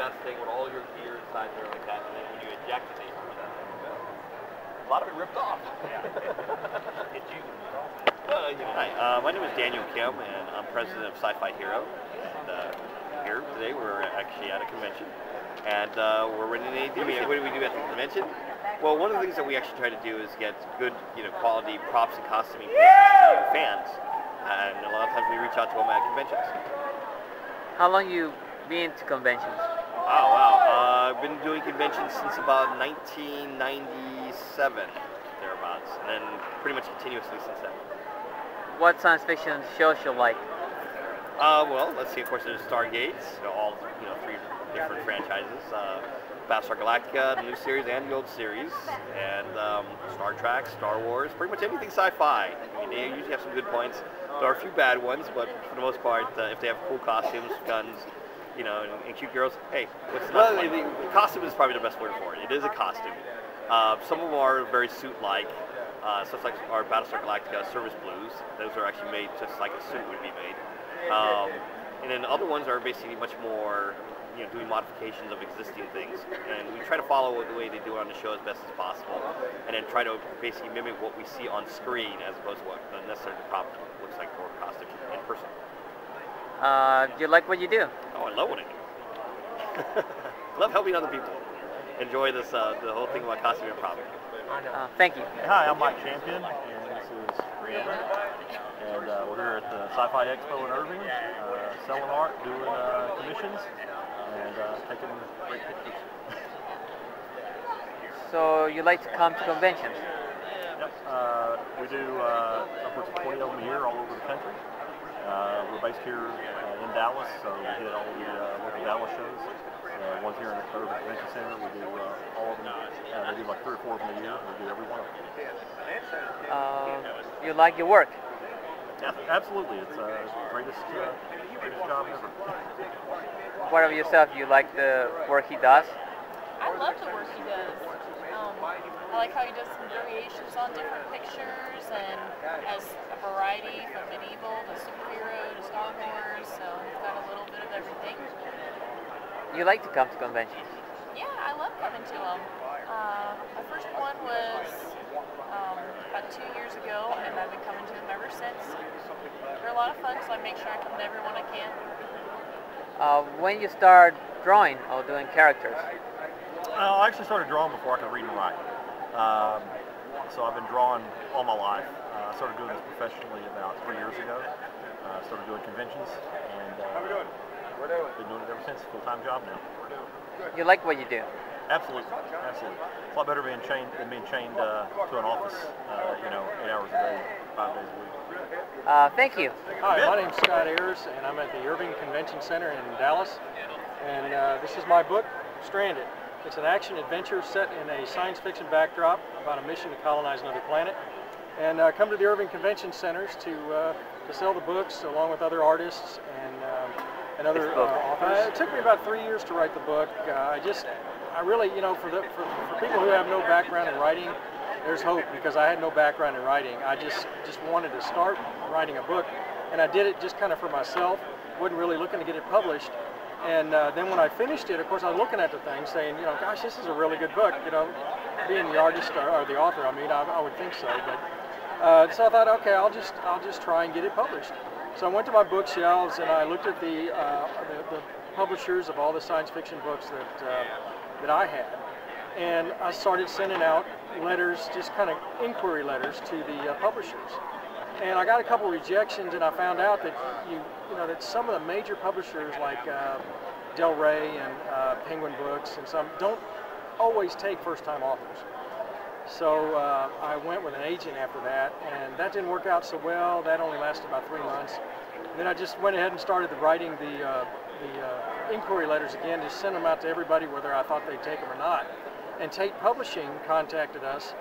best thing with all your gear inside there like that, and then when you eject it, a lot of it ripped off. Did you? Hi, my name is Daniel Kim, and I'm president of Sci-Fi Hero. And here today we're actually at a convention, and we're running an AD. What do we do at the convention? Well, one of the things that we actually try to do is get good, quality props and costuming pieces to fans, and a lot of times we reach out to them at conventions. How long you been to conventions? Oh wow, I've been doing conventions since about 1997, thereabouts, and then pretty much continuously since then. What science fiction shows you like? Well, let's see. Of course, there's Stargates, all 3 different franchises. Battlestar Galactica, the new series and the old series, and Star Trek, Star Wars, pretty much anything sci-fi. I mean, they usually have some good points. There are a few bad ones, but for the most part, if they have cool costumes, guns, and cute girls, hey, what's not? Well, the costume is probably the best word for it. It is a costume. Some of them are very suit-like. Such like our Battlestar Galactica service blues. Those are actually made just like a suit would be made. And then other ones are basically much more, doing modifications of existing things. And we try to follow the way they do it on the show as best as possible, and then try to basically mimic what we see on screen as opposed to what the necessarily prop looks like for costume in person. Do you like what you do? Oh, I love what I do. Love helping other people. Enjoy this the whole thing about costume and prop. Thank you. Hi, I'm Mike Champion, and this is Rihanna. And we're here at the Sci-Fi Expo in Irving, selling art, doing commissions, and taking great pictures. So you like to come to conventions? Yep. We do upwards of 20 of them a year all over the country. We're based here in Dallas, so we hit all the local Dallas shows. One's here in the Irving Convention Center. We do all of them. They do like 3 or 4 of them a year. We do every one of them. You like your work? Yeah, absolutely. It's the greatest job ever. What about yourself? Do you like the work he does? I love the work he does. I like how he does some variations on different pictures and has a variety from medieval to superhero to Star Wars, so he's got a little bit of everything. You like to come to conventions? Yeah, I love coming to them. My first one was about 2 years ago, and I've been coming to them ever since. They're a lot of fun, so I make sure I come to every one I can. When you start drawing or doing characters? I actually started drawing before I could read and write. So I've been drawing all my life. I started doing this professionally about 3 years ago. I started doing conventions, and been doing it ever since. Full-time job now. You like what you do? Absolutely, absolutely. It's a lot better being chained than being chained to an office, 8 hours a day, 5 days a week. Thank you. Hi, my name's Scott Ayers, and I'm at the Irving Convention Center in Dallas. And this is my book, Stranded. It's an action-adventure set in a science fiction backdrop about a mission to colonize another planet. And come to the Irving Convention Centers to sell the books along with other artists and other authors. It took me about 3 years to write the book. I really, for people who have no background in writing, there's hope, because I had no background in writing. I just wanted to start writing a book, and I did it just kind of for myself. Wasn't really looking to get it published. And then when I finished it, of course, I was looking at the thing saying, gosh, this is a really good book. Being the artist or the author, I would think so. But so I thought, okay, I'll just try and get it published. So I went to my bookshelves and I looked at the publishers of all the science fiction books that I had, and I started sending out letters, just kind of inquiry letters to the publishers. And I got a couple rejections, and I found out that that some of the major publishers like Del Rey and Penguin Books and some don't always take first-time authors. So I went with an agent after that, and that didn't work out so well. That only lasted about 3 months. And then I just went ahead and started writing the inquiry letters again, just sent them out to everybody whether I thought they'd take them or not. And Tate Publishing contacted us.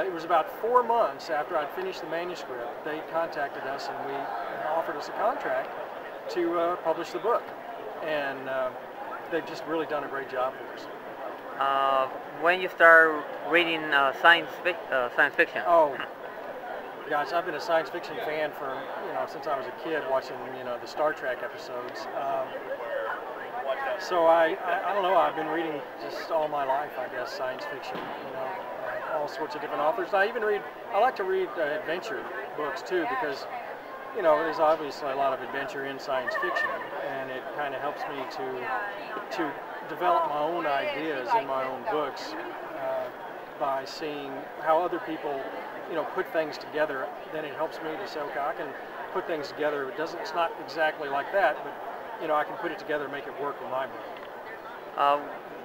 It was about 4 months after I'd finished the manuscript. They contacted us and offered us a contract to publish the book. And they've just really done a great job for us. When you start reading science fiction? Oh, gosh, I've been a science fiction fan for since I was a kid, watching the Star Trek episodes. So I don't know, I've been reading just all my life, I guess, science fiction, all sorts of different authors. I like to read adventure books too, because, there's obviously a lot of adventure in science fiction, and it kind of helps me to develop my own ideas in my own books by seeing how other people, put things together. Then it helps me to say, okay, I can put things together. It's not exactly like that, but I can put it together and make it work in my book.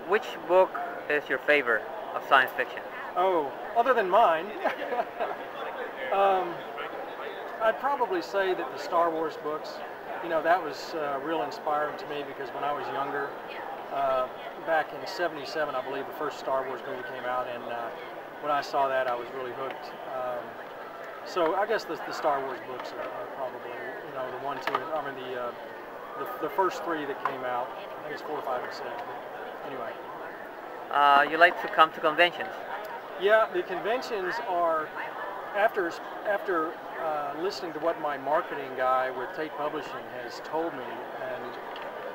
Which book is your favorite of science fiction? Oh, other than mine, I'd probably say that the Star Wars books, that was real inspiring to me, because when I was younger, back in '77, I believe, the first Star Wars movie came out, and when I saw that, I was really hooked. So I guess the Star Wars books are probably, the 1, 2, the first 3 that came out. I think it's 4, 5, and 6. But anyway. You like to come to conventions? Yeah, the conventions are, after listening to what my marketing guy with Tate Publishing has told me, and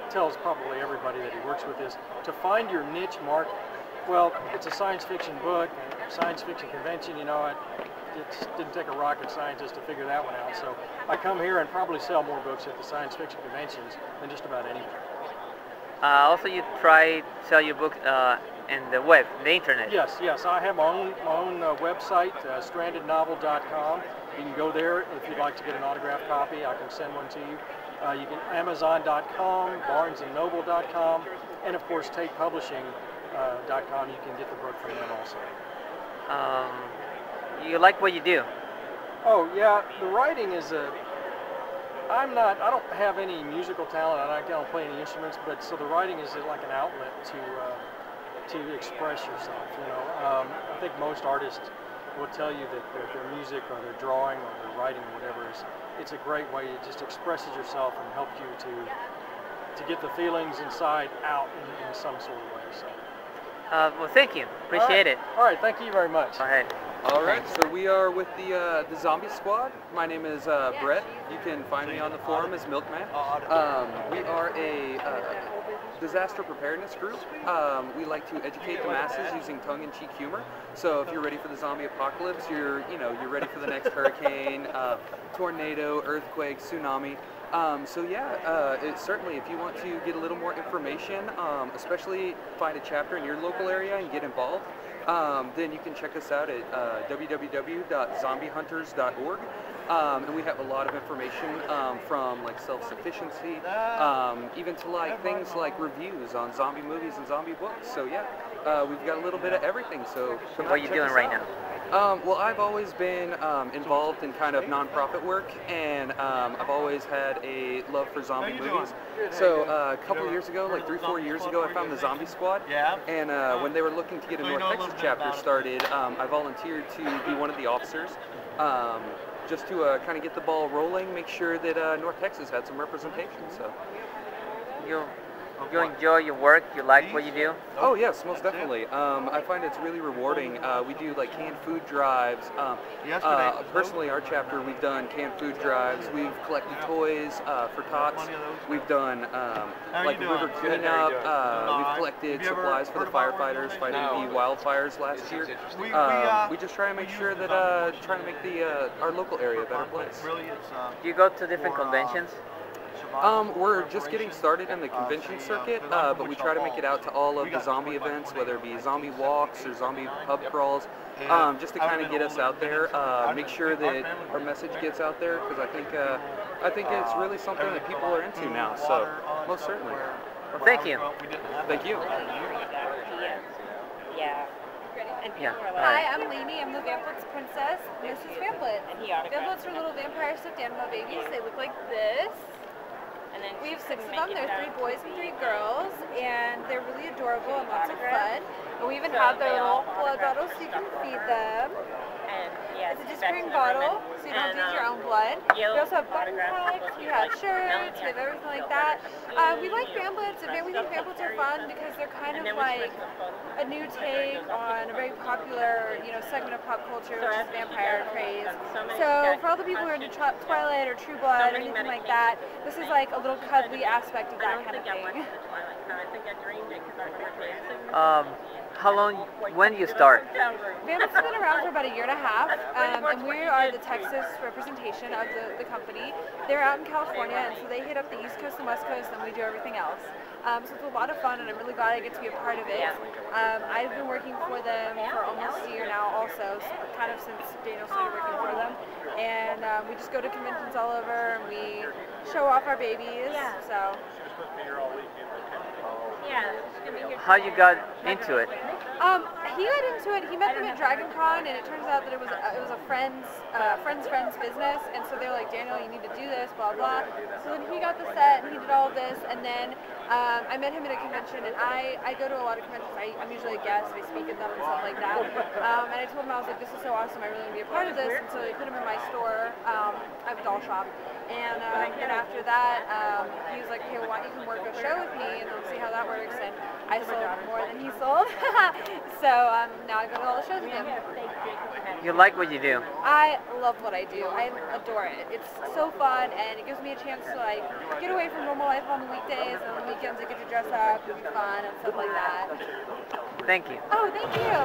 tells probably everybody that he works with, is to find your niche market. Well, it's a science fiction book, and science fiction convention, it didn't take a rocket scientist to figure that one out. So I come here and probably sell more books at the science fiction conventions than just about anywhere. Also, you try to sell your books in the web, the internet. Yes. I have my own website, strandednovel.com. You can go there if you'd like to get an autographed copy. I can send one to you. You can Amazon.com, BarnesandNoble.com, and of course TatePublishing.com. You can get the book from them also. You like what you do? Oh yeah, the writing is I don't have any musical talent, and I don't play any instruments, but so the writing is like an outlet to express yourself. I think most artists will tell you that their music or their drawing or their writing or whatever it's a great way. It just expresses yourself and helps you to get the feelings inside out in some sort of way. So. Well, thank you. Appreciate it. All right, thank you very much. Go ahead. All right, so we are with the Zombie Squad. My name is Brett. You can find me on the forum as Milkman. We are a disaster preparedness group. We like to educate the masses using tongue-in-cheek humor. So if you're ready for the zombie apocalypse, you're ready for the next hurricane, tornado, earthquake, tsunami. Certainly if you want to get a little more information, especially find a chapter in your local area and get involved, then you can check us out at www.zombiehunters.org. And we have a lot of information from like self-sufficiency, even to like things like reviews on zombie movies and zombie books. So yeah, we've got a little bit of everything. So what are you doing right now? Well, I've always been involved in kind of nonprofit work, and I've always had a love for zombie movies. So a couple of years ago, like 3-4 years ago, I found the Zombie Squad, and when they were looking to get a North Texas chapter started, I volunteered to be one of the officers, just to kind of get the ball rolling, make sure that North Texas had some representation. So. You enjoy your work? You like what you do? Oh yes, most definitely. I find it's really rewarding. We do like canned food drives. Personally, our chapter, we've done canned food drives. We've collected toys for tots. We've done like river cleanup. We've collected supplies for the firefighters fighting the wildfires last year. We just try to make sure that trying to make our local area a better place. Do you go to different conventions? We're just getting started in the convention circuit, but we try to make it out to all of the zombie events, whether it be zombie walks or zombie pub crawls, just to kind of get us out there, make sure that our message gets out there, because I think it's really something that people are into now. So most certainly. Well, thank you. Thank you. Hi, I'm Lainey. I'm the Vamplets princess. This is Vamplets. Vamplets are little vampire stuffed animal babies. They look like this. And then we have 6 of them. There are 3 boys and 3 girls, and they're really adorable and lots of fun. And we even have their little blood bottles so you can feed them. And it's a spring bottle, so so you don't have to use your own blood. We also have button packs, we have shirts, we have everything like that. We like pamphlets, and we think pamphlets are fun because they're kind of like a new take on a very popular, segment of pop culture, which is vampire craze. So for all the people who are into Twilight or True Blood or anything like that, this is like a little cuddly aspect of that kind of thing. How long, when do you start? Vamplett's been around for about a year and a half, and we are the Texas representation of the company. They're out in California, and so they hit up the East Coast and West Coast, and we do everything else. So it's a lot of fun, and I'm really glad I get to be a part of it. I've been working for them for almost a year now also, so kind of since Daniel started working for them. And we just go to conventions all over, and we show off our babies. So. How you got into it? He got into it. He met them at Dragon Con, and it turns out that it was a friend's business, and so they were like, Daniel, you need to do this, blah blah. So then he got the set, and he did all of this, and then I met him at a convention, and I go to a lot of conventions. I'm usually a guest. I speak at them and stuff like that. And I told him, I was like, this is so awesome. I really want to be a part of this. And so they put him in my store. I have a doll shop. And then after that, he was like, hey, well, you can work a show with me, and we'll see how that works. And I sold more than he sold. So now I go to all the shows with him. You like what you do? I love what I do. I adore it. It's so fun, and it gives me a chance to like get away from normal life on the weekdays, and on the weekends I get to dress up and be fun and stuff like that. Thank you. Oh, thank you.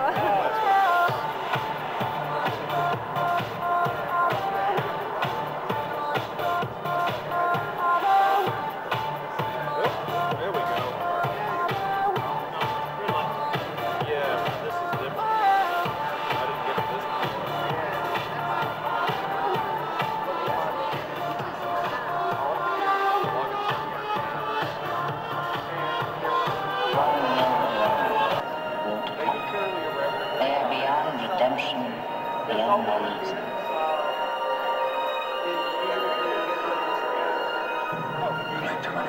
Beyond all reason. I'd like to run